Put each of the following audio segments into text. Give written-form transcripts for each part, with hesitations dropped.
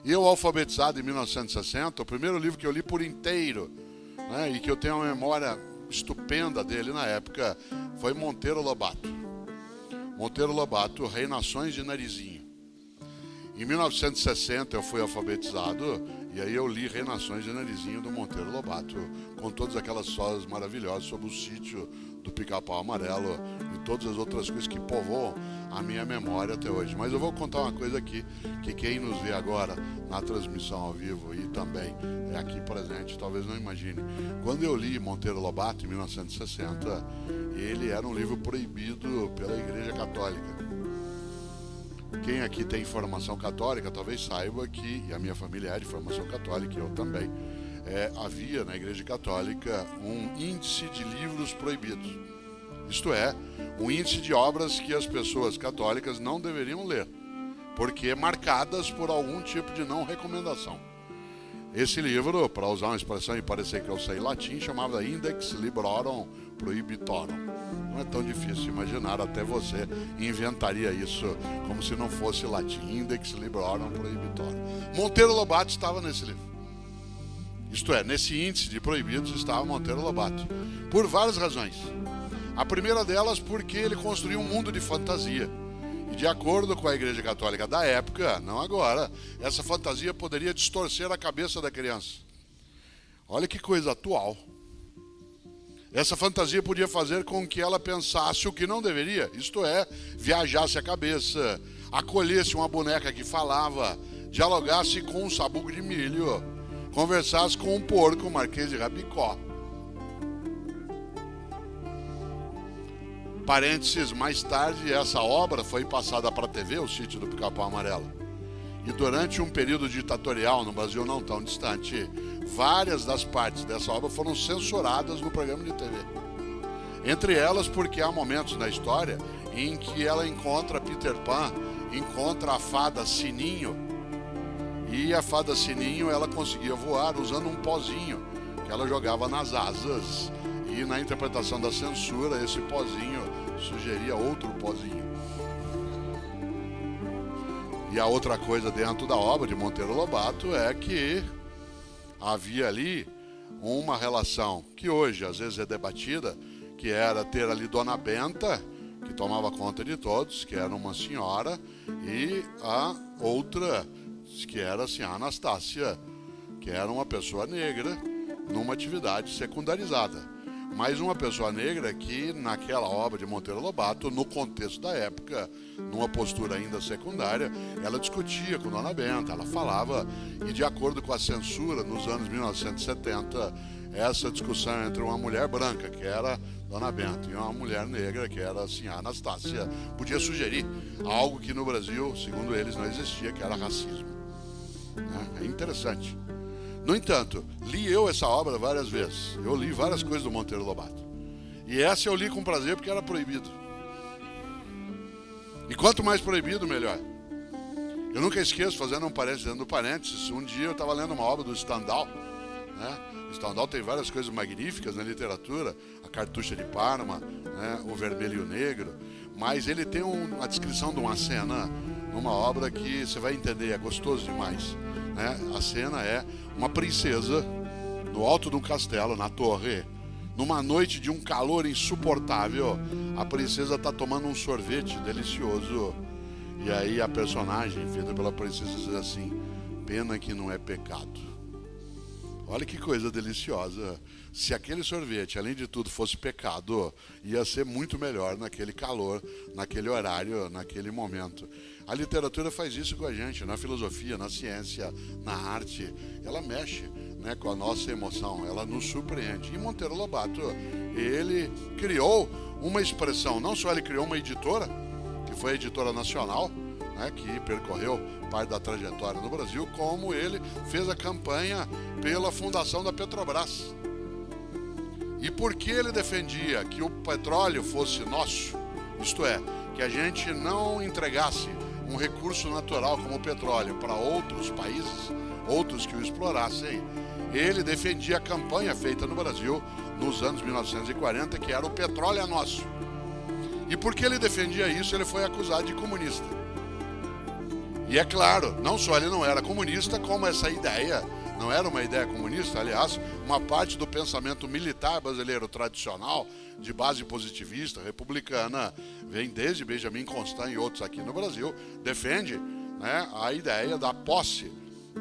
Eu, alfabetizado em 1960, o primeiro livro que eu li por inteiro, né, e que eu tenho uma memória estupenda dele na época, foi Monteiro Lobato. Monteiro Lobato, Reinações de Narizinho. Em 1960 eu fui alfabetizado e aí eu li Reinações de Narizinho do Monteiro Lobato, com todas aquelas histórias maravilhosas sobre o sítio do Pica-Pau Amarelo e todas as outras coisas que povoam a minha memória até hoje. Mas eu vou contar uma coisa aqui, que quem nos vê agora na transmissão ao vivo e também é aqui presente, talvez não imagine. Quando eu li Monteiro Lobato em 1960, ele era um livro proibido pela Igreja Católica. Quem aqui tem formação católica talvez saiba que, e a minha família é de formação católica, eu também, havia na Igreja Católica um índice de livros proibidos. Isto é, um índice de obras que as pessoas católicas não deveriam ler, porque marcadas por algum tipo de não recomendação. Esse livro, para usar uma expressão e parecer que eu sei latim, chamava Index Librorum Prohibitorum. Não é tão difícil imaginar, até você inventaria isso como se não fosse latim. Index Librorum Prohibitorum. Monteiro Lobato estava nesse livro. Isto é, nesse índice de proibidos estava Monteiro Lobato. Por várias razões. A primeira delas porque ele construiu um mundo de fantasia. E de acordo com a Igreja Católica da época, não agora, essa fantasia poderia distorcer a cabeça da criança. Olha que coisa atual. Essa fantasia podia fazer com que ela pensasse o que não deveria, isto é, viajasse a cabeça, acolhesse uma boneca que falava, dialogasse com um sabugo de milho, conversasse com um porco, Marquês de Rabicó. Parênteses, mais tarde essa obra foi passada para a TV, o Sítio do Pica-Pau Amarelo. E durante um período ditatorial no Brasil não tão distante, várias das partes dessa obra foram censuradas no programa de TV. Entre elas porque há momentos na história em que ela encontra Peter Pan, encontra a fada Sininho, e a fada Sininho ela conseguia voar usando um pozinho que ela jogava nas asas. E na interpretação da censura, esse pozinho sugeria outro pozinho. E a outra coisa dentro da obra de Monteiro Lobato é que havia ali uma relação que hoje às vezes é debatida, que era ter ali Dona Benta, que tomava conta de todos, que era uma senhora, e a outra, que era assim, a Anastácia, que era uma pessoa negra numa atividade secundarizada. Mas uma pessoa negra que, naquela obra de Monteiro Lobato, no contexto da época, numa postura ainda secundária, ela discutia com Dona Benta, ela falava, e de acordo com a censura, nos anos 1970, essa discussão entre uma mulher branca, que era Dona Benta, e uma mulher negra, que era assim, a Anastácia, podia sugerir algo que no Brasil, segundo eles, não existia, que era racismo. É interessante. No entanto, li eu essa obra várias vezes. Eu li várias coisas do Monteiro Lobato. E essa eu li com prazer porque era proibido. E quanto mais proibido, melhor. Eu nunca esqueço, fazendo um parênteses dentro do parênteses, um dia eu estava lendo uma obra do Stendhal. Né? O Stendhal tem várias coisas magníficas na literatura, a Cartucha de Parma, né? O Vermelho e o Negro. Mas ele tem uma descrição de uma cena numa obra que você vai entender, é gostoso demais. Né? A cena é uma princesa no alto de um castelo, na torre, numa noite de um calor insuportável. A princesa está tomando um sorvete delicioso e aí a personagem feita pela princesa diz assim: pena que não é pecado. Olha que coisa deliciosa. Se aquele sorvete, além de tudo, fosse pecado, ia ser muito melhor naquele calor, naquele horário, naquele momento. A literatura faz isso com a gente, na filosofia, na ciência, na arte. Ela mexe, né, com a nossa emoção, ela nos surpreende. E Monteiro Lobato, ele criou uma expressão, não só ele criou uma editora, que foi a Editora Nacional, né, que percorreu parte da trajetória no Brasil, como ele fez a campanha pela fundação da Petrobras. E por que ele defendia que o petróleo fosse nosso, isto é, que a gente não entregasse um recurso natural como o petróleo para outros países, outros que o explorassem, ele defendia a campanha feita no Brasil nos anos 1940, que era o petróleo é nosso. E porque ele defendia isso, ele foi acusado de comunista. E é claro, não só ele não era comunista, como essa ideia não era uma ideia comunista. Aliás, uma parte do pensamento militar brasileiro tradicional, de base positivista, republicana, vem desde Benjamin Constant e outros aqui no Brasil, defende, né, a ideia da posse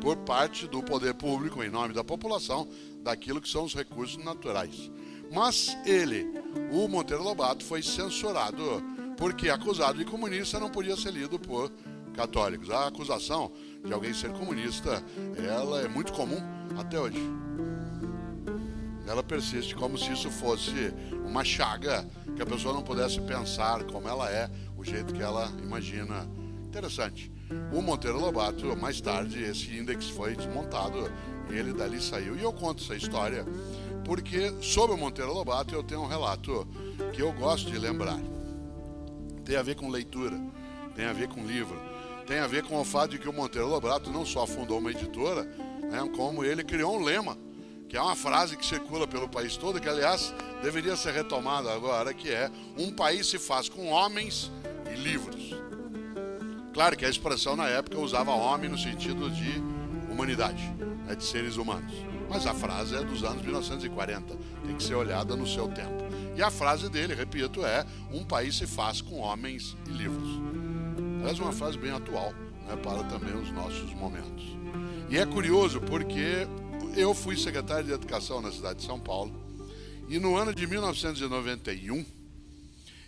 por parte do poder público, em nome da população, daquilo que são os recursos naturais. Mas ele, o Monteiro Lobato, foi censurado porque acusado de comunista não podia ser lido por católicos. A acusação de alguém ser comunista, ela é muito comum até hoje. Ela persiste como se isso fosse uma chaga, que a pessoa não pudesse pensar como ela é, o jeito que ela imagina. Interessante. O Monteiro Lobato, mais tarde, esse índex foi desmontado e ele dali saiu. E eu conto essa história porque sobre o Monteiro Lobato eu tenho um relato que eu gosto de lembrar. Tem a ver com leitura, tem a ver com livro, tem a ver com o fato de que o Monteiro Lobato não só fundou uma editora, né, como ele criou um lema, que é uma frase que circula pelo país todo, que aliás deveria ser retomada agora, que é: um país se faz com homens e livros. Claro que a expressão na época usava homem no sentido de humanidade, né, de seres humanos. Mas a frase é dos anos 1940, tem que ser olhada no seu tempo. E a frase dele, repito, é: um país se faz com homens e livros. Aliás, uma frase bem atual, né, para também os nossos momentos. E é curioso porque eu fui secretário de Educação na cidade de São Paulo e no ano de 1991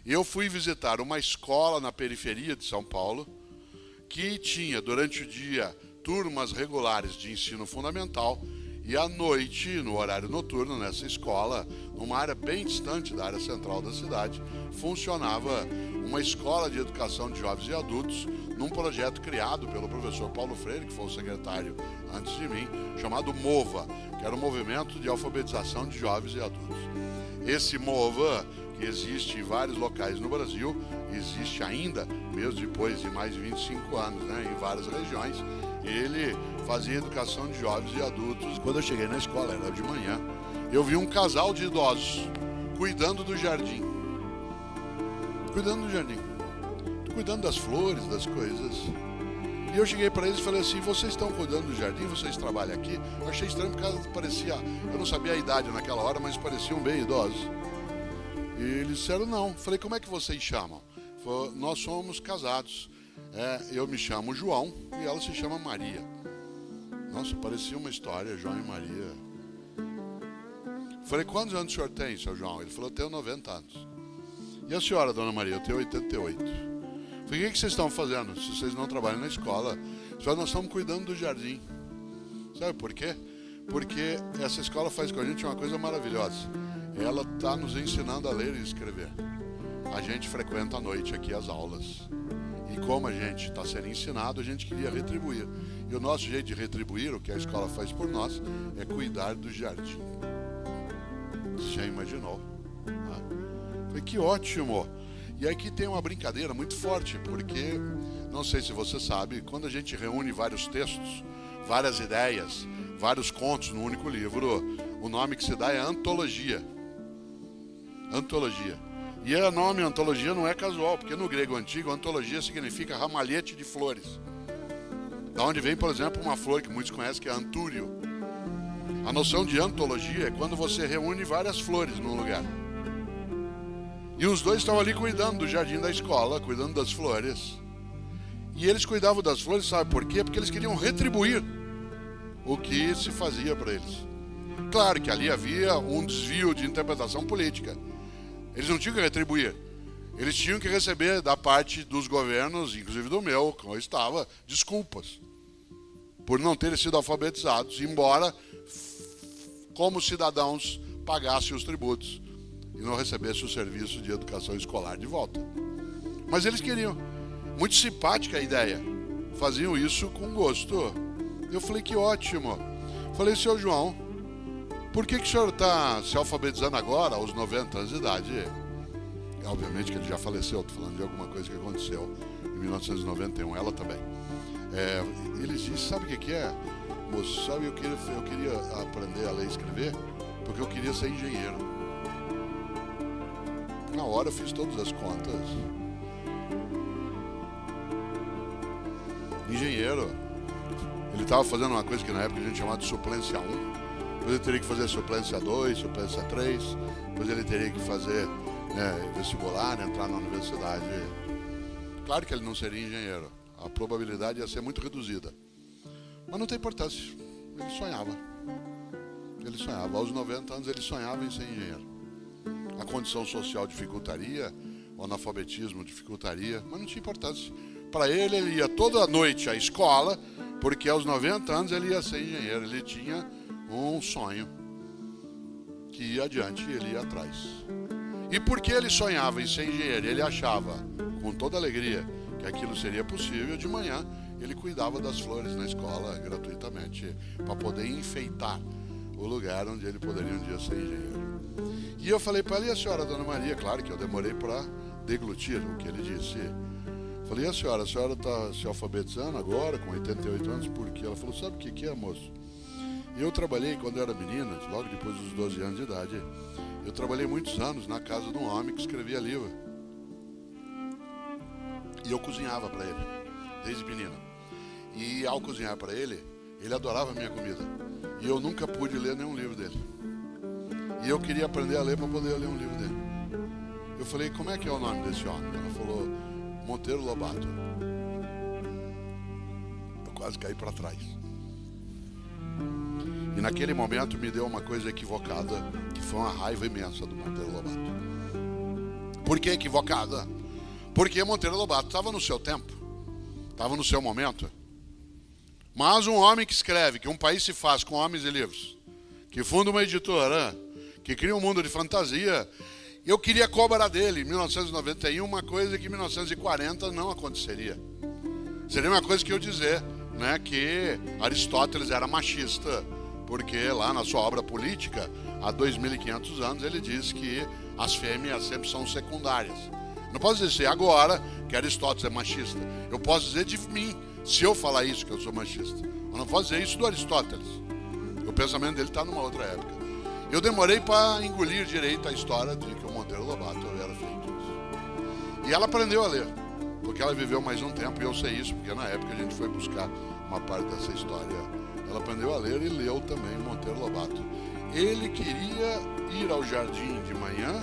eu fui visitar uma escola na periferia de São Paulo que tinha durante o dia turmas regulares de ensino fundamental e à noite, no horário noturno, nessa escola, numa área bem distante da área central da cidade, funcionava uma escola de educação de jovens e adultos num projeto criado pelo professor Paulo Freire, que foi o secretário antes de mim, chamado MOVA, que era um movimento de alfabetização de jovens e adultos. Esse MOVA, que existe em vários locais no Brasil, existe ainda, mesmo depois de mais de 25 anos, né, em várias regiões. Ele fazia educação de jovens e adultos. Quando eu cheguei na escola, era de manhã, eu vi um casal de idosos cuidando do jardim. Cuidando das flores, das coisas. E eu cheguei para eles e falei assim: vocês estão cuidando do jardim? Vocês trabalham aqui? Eu achei estranho porque parecia, eu não sabia a idade naquela hora, mas pareciam bem idosos. E eles disseram não. Falei: como é que vocês chamam? Falei: nós somos casados. Eu me chamo João e ela se chama Maria. Nossa, parecia uma história, João e Maria. Falei: quantos anos o senhor tem, seu João? Ele falou: eu tenho 90 anos. E a senhora, dona Maria? Eu tenho 88. Falei: o que vocês estão fazendo se vocês não trabalham na escola? Nós estamos cuidando do jardim. Sabe por quê? Porque essa escola faz com a gente uma coisa maravilhosa. Ela está nos ensinando a ler e escrever. A gente frequenta à noite aqui as aulas. E como a gente está sendo ensinado, a gente queria retribuir. E o nosso jeito de retribuir, o que a escola faz por nós, é cuidar do jardim. Você já imaginou? Falei: que ótimo! E aqui tem uma brincadeira muito forte, porque, não sei se você sabe, quando a gente reúne vários textos, várias ideias, vários contos num único livro, o nome que se dá é antologia. Antologia. E o nome antologia não é casual, porque no grego antigo, antologia significa ramalhete de flores. Da onde vem, por exemplo, uma flor que muitos conhecem, que é antúrio. A noção de antologia é quando você reúne várias flores num lugar. E os dois estavam ali cuidando do jardim da escola, cuidando das flores. E eles cuidavam das flores, sabe por quê? Porque eles queriam retribuir o que se fazia para eles. Claro que ali havia um desvio de interpretação política. Eles não tinham que retribuir. Eles tinham que receber da parte dos governos, inclusive do meu, como eu estava, desculpas por não terem sido alfabetizados, embora, como cidadãos, pagassem os tributos e não recebessem o serviço de educação escolar de volta. Mas eles queriam. Muito simpática a ideia. Faziam isso com gosto. Eu falei: que ótimo. Falei: seu João, por que o senhor está se alfabetizando agora, aos 90 anos de idade? Obviamente que ele já faleceu, estou falando de alguma coisa que aconteceu em 1991, ela também. Ele disse: sabe o que é? Moço, sabe, eu queria aprender a ler e escrever porque eu queria ser engenheiro. Na hora eu fiz todas as contas. engenheiro. Ele estava fazendo uma coisa que na época a gente chamava de suplência 1. Depois ele teria que fazer suplência 2, suplência 3. Depois ele teria que fazer vestibular, entrar na universidade. Claro que ele não seria engenheiro. A probabilidade ia ser muito reduzida. Mas não tem importância. Ele sonhava. Ele sonhava. Aos 90 anos ele sonhava em ser engenheiro. A condição social dificultaria, o analfabetismo dificultaria, mas não tinha importância. Para ele ia toda noite à escola, porque aos 90 anos ele ia ser engenheiro. Ele tinha um sonho que ia adiante e ele ia atrás. E porque ele sonhava em ser engenheiro, ele achava com toda alegria que aquilo seria possível, de manhã ele cuidava das flores na escola gratuitamente para poder enfeitar o lugar onde ele poderia um dia ser engenheiro. E eu falei para ele: e a senhora, Dona Maria? Claro que eu demorei para deglutir o que ele disse. Falei: e a senhora está se alfabetizando agora, com 88 anos, por quê? Ela falou: sabe o que é, moço? Eu trabalhei quando eu era menina, logo depois dos 12 anos de idade. Eu trabalhei muitos anos na casa de um homem que escrevia livro. E eu cozinhava para ele, desde menina. E ao cozinhar para ele, ele adorava a minha comida. E eu nunca pude ler nenhum livro dele. E eu queria aprender a ler para poder ler um livro dele. Eu falei: como é que é o nome desse homem? Ela falou: Monteiro Lobato. Eu quase caí para trás. E naquele momento me deu uma coisa equivocada, que foi uma raiva imensa do Monteiro Lobato. Por que equivocada? Porque Monteiro Lobato estava no seu tempo, estava no seu momento. Mas um homem que escreve que um país se faz com homens e livros, que funda uma editora, que cria um mundo de fantasia, eu queria cobrar dele, em 1991, uma coisa que em 1940 não aconteceria. Seria uma coisa que eu dizer, né, que Aristóteles era machista, porque lá na sua obra política, há 2.500 anos, ele diz que as fêmeas sempre são secundárias. Não posso dizer agora que Aristóteles é machista. Eu posso dizer de mim, se eu falar isso, que eu sou machista. Eu não posso dizer isso do Aristóteles. O pensamento dele está numa outra época. Eu demorei para engolir direito a história de que o Monteiro Lobato era feito isso. E ela aprendeu a ler, porque ela viveu mais um tempo, e eu sei isso, porque na época a gente foi buscar uma parte dessa história. Ela aprendeu a ler e leu também Monteiro Lobato. Ele queria ir ao jardim de manhã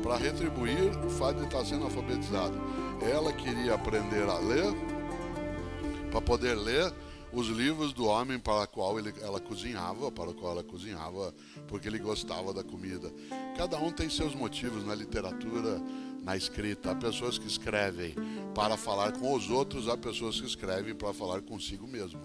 para retribuir o fato de estar sendo alfabetizado. Ela queria aprender a ler para poder ler os livros do homem para o qual ela cozinhava, porque ele gostava da comida. Cada um tem seus motivos na literatura, na escrita. Há pessoas que escrevem para falar com os outros, há pessoas que escrevem para falar consigo mesmo.